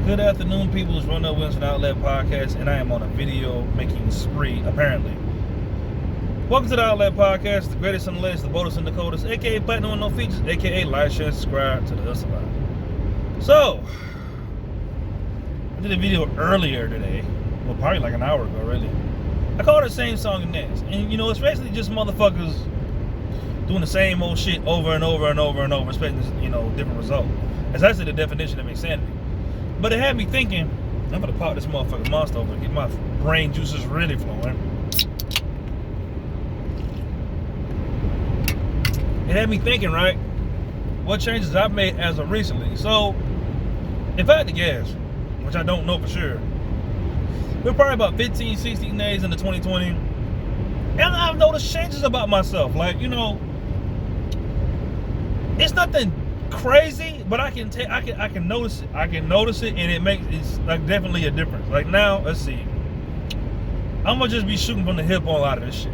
Good afternoon, people. It's Run Up Winston Outlet Podcast, and I am on a video making spree, apparently. Welcome to the Outlet Podcast, the greatest and the latest, the boldest and the coldest, aka Platinum with no features, aka like, share, subscribe to the Hustle Line. So, I did a video earlier today, well, probably like an hour ago, really. I called it Same Song and Dance, and you know, it's basically just motherfuckers doing the same old shit over and over and over and over, expecting, you know, different result. It's actually the definition of insanity. But it had me thinking, I'm gonna pop this motherfucking monster over and get my brain juices really flowing. It had me thinking, right, what changes I've made as of recently. So, if I had to guess, which I don't know for sure, we're probably about 15, 16 days into 2020, and I've noticed changes about myself. Like, you know, it's nothing crazy, but I can notice it. I can notice it, and it's like definitely a difference. Like now, let's see. I'm gonna just be shooting from the hip on a lot of this shit.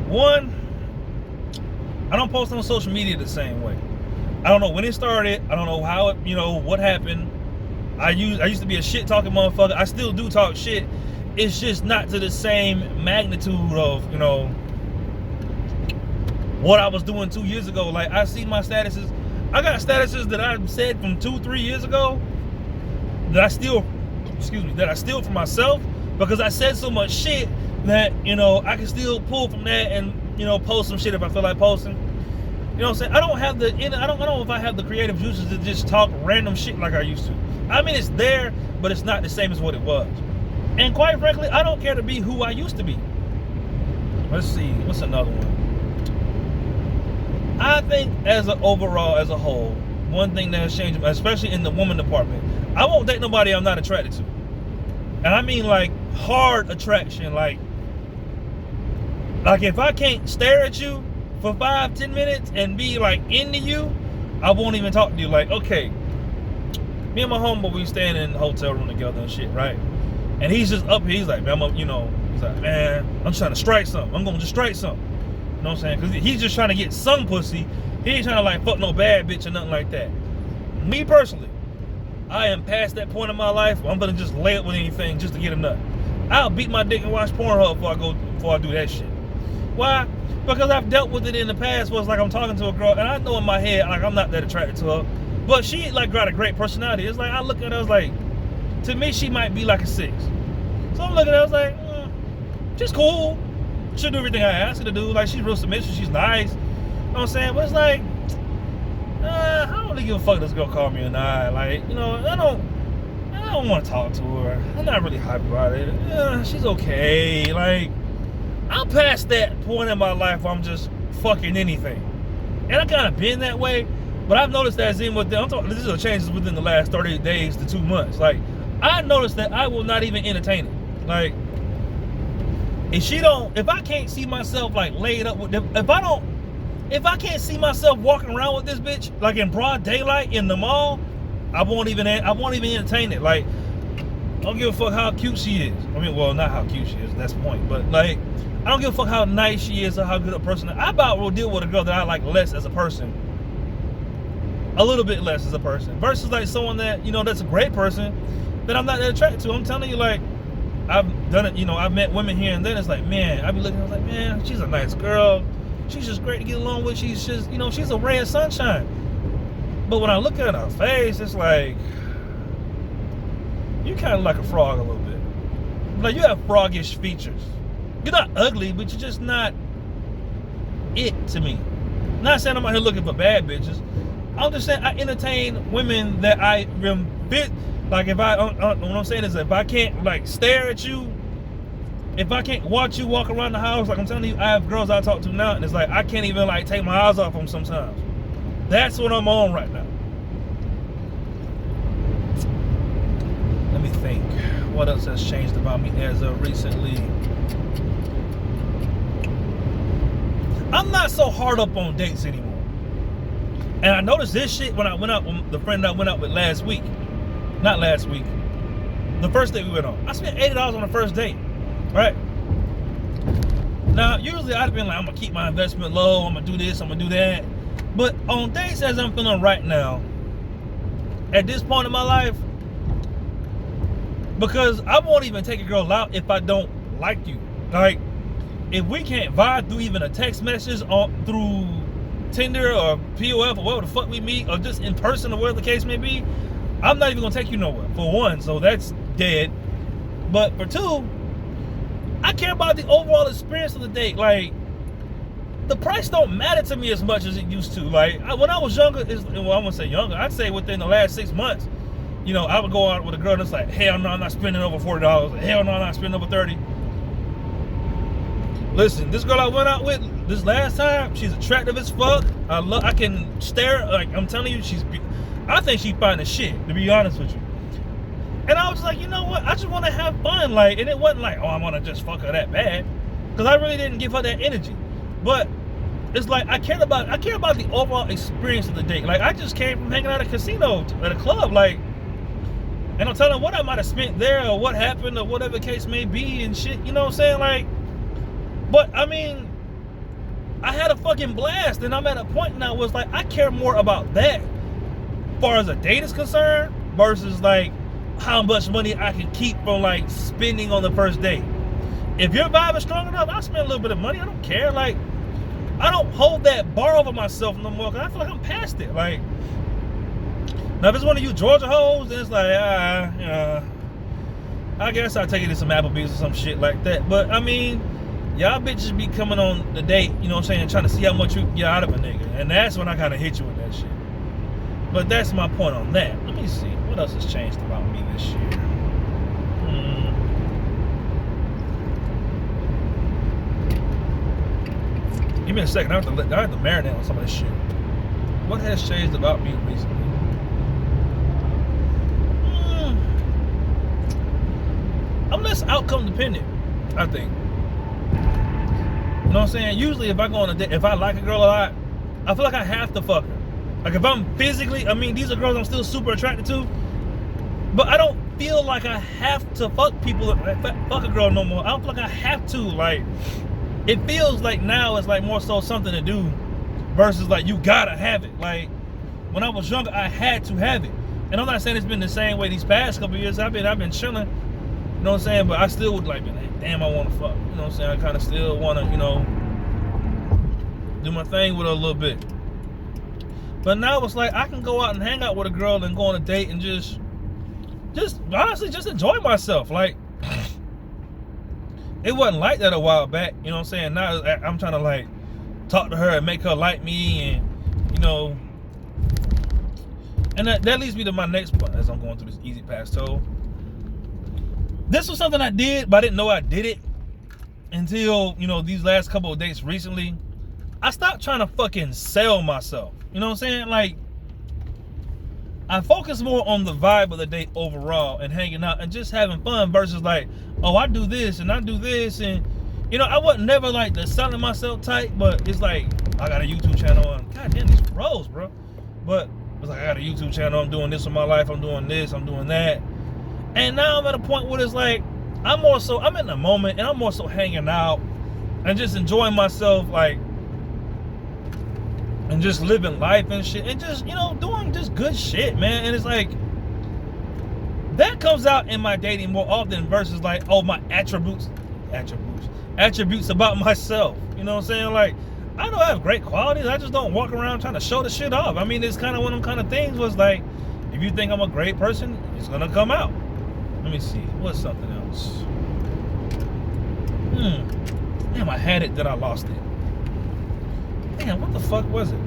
One, I don't post on social media the same way. I don't know when it started. I don't know how it, you know, what happened. I used to be a shit talking motherfucker. I still do talk shit. It's just not to the same magnitude of, you know, what I was doing 2 years ago. Like I see my statuses. I got statuses that I said from 2-3 years ago that I steal from myself because I said so much shit that, you know, I can still pull from that and, you know, post some shit if I feel like posting. You know what I'm saying? I don't know if I have the creative juices to just talk random shit like I used to. I mean, it's there, but it's not the same as what it was. And quite frankly, I don't care to be who I used to be. Let's see, what's another one? I think as a whole, one thing that has changed, especially in the woman department, I won't date nobody I'm not attracted to. And I mean like hard attraction, like if I can't stare at you for 5-10 minutes and be like into you, I won't even talk to you. Like, okay, me and my homeboy, we staying in the hotel room together and shit, right? And he's just up here, he's like, man, he's like, man, I'm trying to strike something. I'm gonna just strike something. You know what I'm saying? Because he's just trying to get some pussy. He ain't trying to like fuck no bad bitch or nothing like that. Me personally, I am past that point in my life where I'm gonna just lay up with anything just to get a nut. I'll beat my dick and watch Pornhub before I do that shit. Why? Because I've dealt with it in the past where it's like I'm talking to a girl and I know in my head like I'm not that attracted to her. But she like got a great personality. It's like I look at her, I was like, to me she might be like a 6. So I'm looking at her, I was like, just cool. She'll do everything I ask her to do. Like, she's real submissive, she's nice. You know what I'm saying? But it's like, I don't really give a fuck if this girl call me or not. Like, you know, I don't want to talk to her. I'm not really hyped about it. She's okay. Like, I'm past that point in my life where I'm just fucking anything. And I kind of been that way, but I've noticed that this is a change within the last 30 days to 2 months. Like, I noticed that I will not even entertain it. Like, if I can't see myself like laid up with them, if I can't see myself walking around with this bitch like in broad daylight in the mall, I won't even entertain it. Like, I don't give a fuck how cute she is. I mean, well, not how cute she is, that's the point. But like, I don't give a fuck how nice she is or how good a person. I about will deal with a girl that I like less as a person, a little bit less as a person, versus like someone that, you know, that's a great person that I'm not that attracted to. I'm telling you, like, I've done it, you know, I've met women here and then, it's like, man, I be looking, I was like, man, she's a nice girl. She's just great to get along with. She's just, you know, she's a ray of sunshine. But when I look at her face, it's like, you kind of like a frog a little bit. Like, you have froggish features. You're not ugly, but you're just not it to me. Not saying I'm out here looking for bad bitches. I'm just saying I entertain women that I fit. Like, what I'm saying is, if I can't like stare at you, if I can't watch you walk around the house, like I'm telling you, I have girls I talk to now, and it's like I can't even like take my eyes off them sometimes. That's what I'm on right now. Let me think. What else has changed about me as of recently? I'm not so hard up on dates anymore. And I noticed this shit when I went out with the friend I went out with last week. Not last week. The first date we went on. I spent $80 on the first date. Right? Now, usually I'd have been like, I'm going to keep my investment low. I'm going to do this. I'm going to do that. But on days as I'm feeling right now, at this point in my life, Because I won't even take a girl out if I don't like you. Like, if we can't vibe through even a text message or through Tinder or POF or whatever the fuck we meet, or just in person or whatever the case may be, I'm not even gonna take you nowhere, for one, so that's dead. But for two, I care about the overall experience of the date. Like, the price don't matter to me as much as it used to. Like, when I was younger, well, I wouldn't say younger, I'd say within the last 6 months, you know, I would go out with a girl and it's like, hell no, I'm not spending over $40. Hell no, I'm not spending over 30. Listen, this girl I went out with this last time, she's attractive as fuck. I can stare, like, I'm telling you, I think she fine as shit, to be honest with you. And I was like, you know what? I just want to have fun. Like, and it wasn't like, oh, I want to just fuck her that bad. Because I really didn't give her that energy. But it's like, I care about the overall experience of the date. Like, I just came from hanging out at a casino, at a club, like, and I'm telling her what I might have spent there or what happened or whatever the case may be and shit, you know what I'm saying? Like, but I mean, I had a fucking blast, and I'm at a point now where it's like, I care more about that as far as a date is concerned versus like how much money I can keep from like spending on the first date. If your vibe is strong enough, I'll spend a little bit of money. I don't care. Like, I don't hold that bar over myself no more because I feel like I'm past it. Like, now if it's one of you Georgia hoes, then it's like, I guess I'll take it to some Applebee's or some shit like that. But I mean, y'all bitches be coming on the date, you know what I'm saying, trying to see how much you can get out of a nigga. And that's when I kind of hit you with that shit. But that's my point on that. Let me see. What else has changed about me this year? Give me a second. I have to marinate on some of this shit. What has changed about me recently? I'm less outcome dependent, I think. You know what I'm saying? Usually if I go on a date, if I like a girl a lot, I feel like I have to fuck her. Like, if I'm physically, I mean, these are girls I'm still super attracted to, but I don't feel like I have to fuck a girl no more. I don't feel like I have to. Like, it feels like now it's like more so something to do versus like you gotta have it. Like, when I was younger, I had to have it. And I'm not saying it's been the same way these past couple of years. I've been chilling, you know what I'm saying? But I still would like be like, damn, I want to fuck. You know what I'm saying? I kind of still want to, you know, do my thing with her a little bit. But now it's like I can go out and hang out with a girl and go on a date and just honestly just enjoy myself. Like, it wasn't like that a while back, you know what I'm saying? Now I'm trying to like talk to her and make her like me, and you know, and that leads me to my next point as I'm going through this Easy Pass toll. This was something I did, but I didn't know I did it until, you know, these last couple of dates recently. I stopped trying to fucking sell myself. You know what I'm saying? Like, I focus more on the vibe of the date overall and hanging out and just having fun versus like, oh, I do this and I do this. And, you know, I wasn't never like the selling myself type, but it's like, I got a YouTube channel and god damn these bros, bro. But it's like, I got a YouTube channel, I'm doing this in my life, I'm doing this, I'm doing that. And now I'm at a point where it's like, I'm in the moment and I'm more so hanging out and just enjoying myself, like, and just living life and shit and just, you know, doing just good shit, man. And it's like, that comes out in my dating more often versus like, oh, my attributes about myself. You know what I'm saying? Like, I know I have great qualities. I just don't walk around trying to show the shit off. I mean, it's kind of one of them kind of things was like, if you think I'm a great person, it's gonna come out. Let me see. What's something else? Damn, I had it, then I lost it. Damn, what the fuck was it?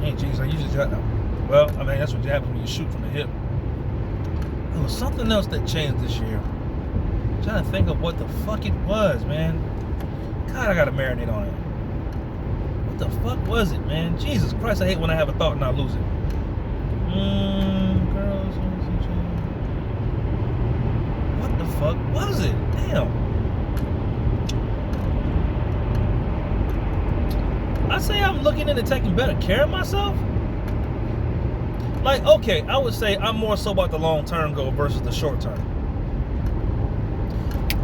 Hey, jeez, I usually try to. Well, I mean, that's what happens when you shoot from the hip. There was something else that changed this year. I'm trying to think of what the fuck it was, man. God, I gotta marinate on it. What the fuck was it, man? Jesus Christ, I hate when I have a thought and I lose it. Girls, what the fuck was it? Damn. I say I'm looking into taking better care of myself. Like, okay, I would say I'm more so about the long-term goal versus the short-term.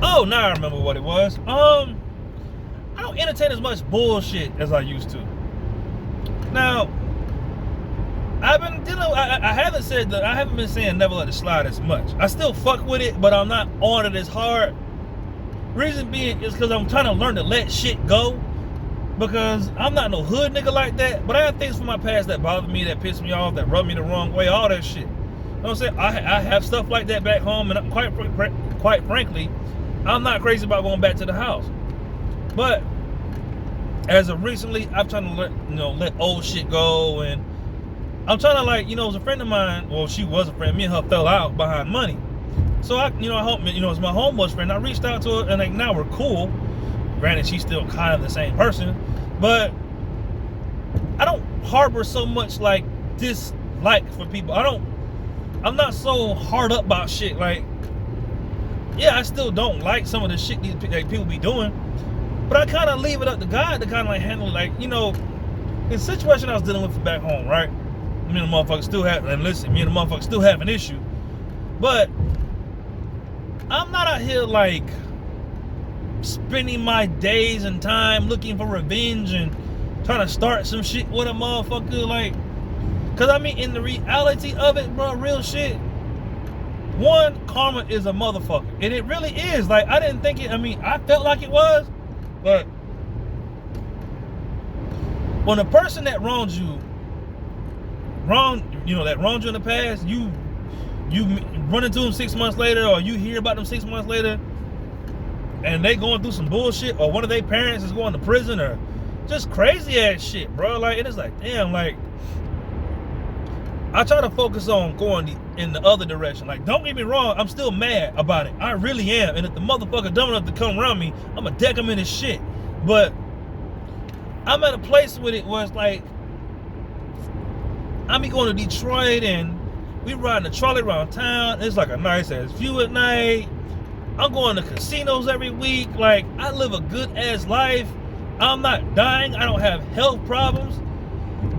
Oh, now I remember what it was. I don't entertain as much bullshit as I used to. Now, I've been I haven't said that. I haven't been saying never let it slide as much. I still fuck with it, but I'm not on it as hard. Reason being is because I'm trying to learn to let shit go. Because I'm not no hood nigga like that. But I have things from my past that bother me, that piss me off, that rub me the wrong way, all that shit. You know what I'm saying? I have stuff like that back home, and quite frankly, I'm not crazy about going back to the house. But as of recently, I'm trying to let old shit go, and I'm trying to it was a friend of mine. Well, she was a friend. Me and her fell out behind money. So I hope it's my homeboy's friend. I reached out to her, and now we're cool. Granted, she's still kind of the same person, but I don't harbor so much dislike for people. I'm not so hard up about shit. I still don't like some of the shit these people be doing, but I kind of leave it up to God to kind of handle it. The situation I was dealing with back home, right? Me and the motherfucker still have, and listen, me and the motherfucker still have an issue, but I'm not out here spending my days and time looking for revenge and trying to start some shit with a motherfucker, cause in the reality of it, bro, real shit, one, karma is a motherfucker, and it really is. I didn't think it, I felt like it was, but when a person that wronged you in the past, you run into them 6 months later, or you hear about them 6 months later, and they going through some bullshit, or one of their parents is going to prison, or just crazy ass shit, bro. It is damn, I try to focus on going in the other direction. Don't get me wrong, I'm still mad about it. I really am. And if the motherfucker dumb enough to come around me, I'ma deck him in his shit. But I'm at a place with it where it's I be going to Detroit, and we riding the trolley around town. It's a nice ass view at night. I'm going to casinos every week. I live a good ass life. I'm not dying. I don't have health problems.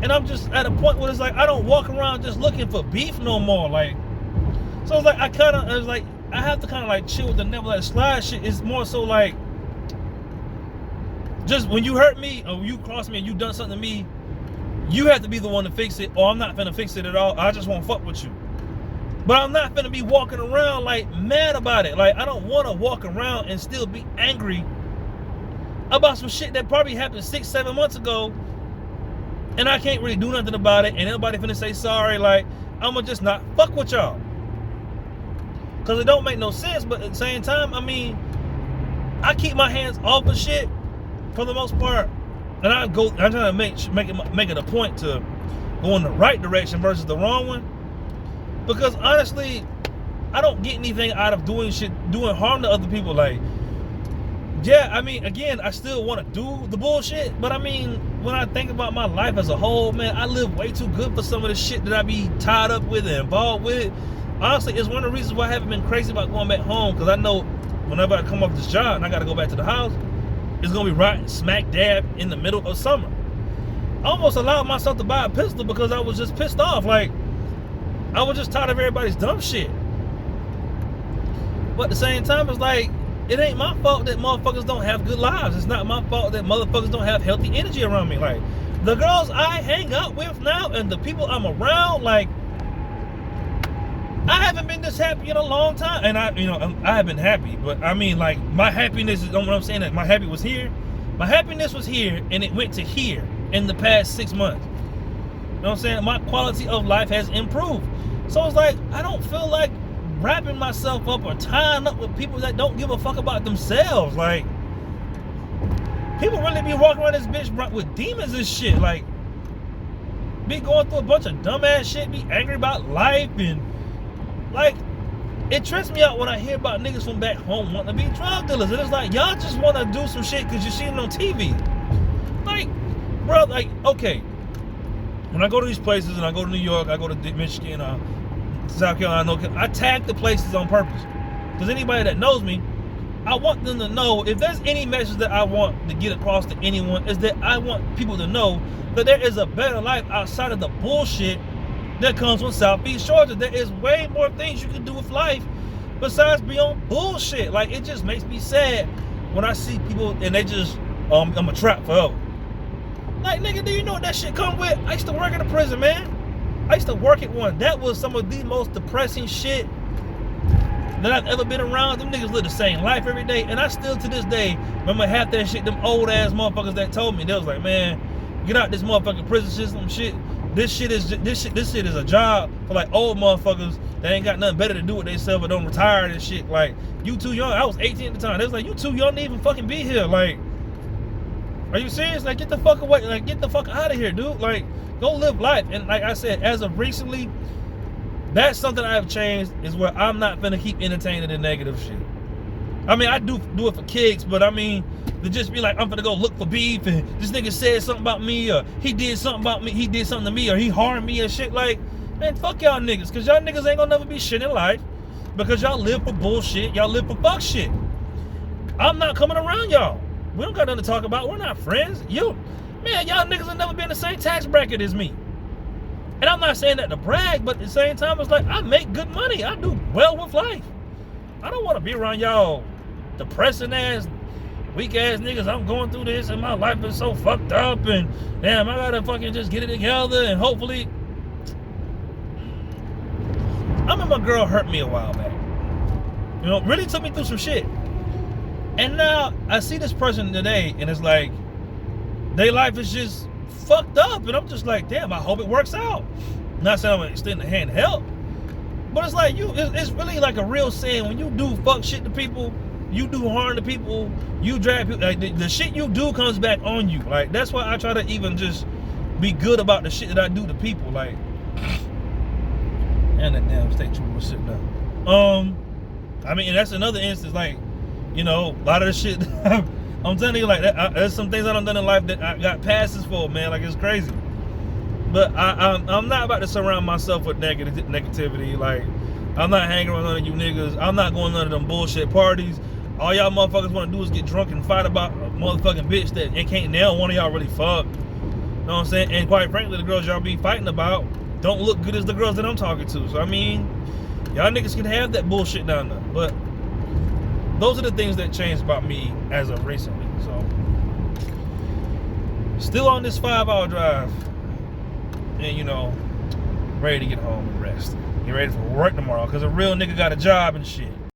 And I'm just at a point where it's I don't walk around just looking for beef no more. So it's I have to kind of chill with the never let it slide shit. It's more so just when you hurt me, or you cross me and you done something to me, you have to be the one to fix it, or I'm not finna fix it at all. I just won't fuck with you. But I'm not finna be walking around mad about it. I don't want to walk around and still be angry about some shit that probably happened 6-7 months ago, and I can't really do nothing about it, and everybody finna say sorry. I'ma just not fuck with y'all, cause it don't make no sense. But at the same time, I keep my hands off of shit for the most part, and I'm trying to make it a point to go in the right direction versus the wrong one. Because honestly, I don't get anything out of doing harm to other people. Again, I still want to do the bullshit, but when I think about my life as a whole, man, I live way too good for some of the shit that I be tied up with and involved with. Honestly, it's one of the reasons why I haven't been crazy about going back home, because I know whenever I come off this job and I got to go back to the house, it's going to be right smack dab in the middle of summer. I almost allowed myself to buy a pistol because I was just pissed off. I was just tired of everybody's dumb shit. But at the same time, it's it ain't my fault that motherfuckers don't have good lives. It's not my fault that motherfuckers don't have healthy energy around me. The girls I hang out with now and the people I'm around, I haven't been this happy in a long time. And I have been happy, but my happiness is, what I'm saying, that my happiness was here, and it went to here in the past 6 months. You know what I'm saying? My quality of life has improved. So it's I don't feel like wrapping myself up or tying up with people that don't give a fuck about themselves. People really be walking around this bitch with demons and shit. Be going through a bunch of dumbass shit, be angry about life, and it trips me out when I hear about niggas from back home wanting to be drug dealers. And it's y'all just want to do some shit because you see them on TV. Bro, okay. When I go to these places, and I go to New York, I go to Michigan, South Carolina, I tag the places on purpose. Because anybody that knows me, I want them to know, if there's any message that I want to get across to anyone, is that I want people to know that there is a better life outside of the bullshit that comes from Southeast Georgia. There is way more things you can do with life besides be on bullshit. It just makes me sad when I see people and they just, I'm a trap forever. Nigga, do you know what that shit come with? I used to work in a prison, man. I used to work at one. That was some of the most depressing shit that I've ever been around. Them niggas live the same life every day, and I still to this day remember half that shit. Them old ass motherfuckers that told me, they was like, man, get out this motherfucking prison system shit. This shit is a job for like old motherfuckers that ain't got nothing better to do with themselves or don't retire and shit. Like, you too young. I was 18 at the time. They was like, you too young to even fucking be here. Like, are you serious? Like, get the fuck away. Like, get the fuck out of here, dude. Like, go live life. And like I said, as of recently, that's something I have changed, is where I'm not gonna keep entertaining the negative shit. I mean, I do it for kicks, but I mean, to just be like, I'm gonna go look for beef and this nigga said something about me, or he did something about me, he did something to me, or he harmed me and shit. Like, man, fuck y'all niggas, cause y'all niggas ain't gonna never be shit in life, because y'all live for bullshit, y'all live for fuck shit. I'm not coming around y'all. We don't got nothing to talk about. We're not friends. Man, y'all niggas have never been in the same tax bracket as me. And I'm not saying that to brag, but at the same time, it's like, I make good money. I do well with life. I don't want to be around y'all depressing ass, weak ass niggas. I'm going through this and my life is so fucked up, and damn, I gotta fucking just get it together, and hopefully. I remember a girl hurt me a while back. You know, really took me through some shit. And now I see this person today, and it's like, their life is just fucked up, and I'm just like, damn, I hope it works out. I'm not saying I'm gonna extend a hand to help, but it's like, it's really like a real saying, when you do fuck shit to people, you do harm to people, you drag people, like the shit you do comes back on you. Like, that's why I try to even just be good about the shit that I do to people. Like, and that damn state trooper was sitting down. I mean, that's another instance, like, you know, a lot of the shit I'm telling you, like, there's some things I done in life that I got passes for, man. Like, it's crazy. But I'm not about to surround myself with negativity. Like, I'm not hanging around none of you niggas. I'm not going to none of them bullshit parties. All y'all motherfuckers want to do is get drunk and fight about a motherfucking bitch that it can't nail one of y'all really fuck. You know what I'm saying? And quite frankly, the girls y'all be fighting about don't look good as the girls that I'm talking to. So, I mean, y'all niggas can have that bullshit down there. But those are the things that changed about me as of recently. So, still on this 5-hour drive, and you know, ready to get home and rest. Get ready for work tomorrow, because a real nigga got a job and shit.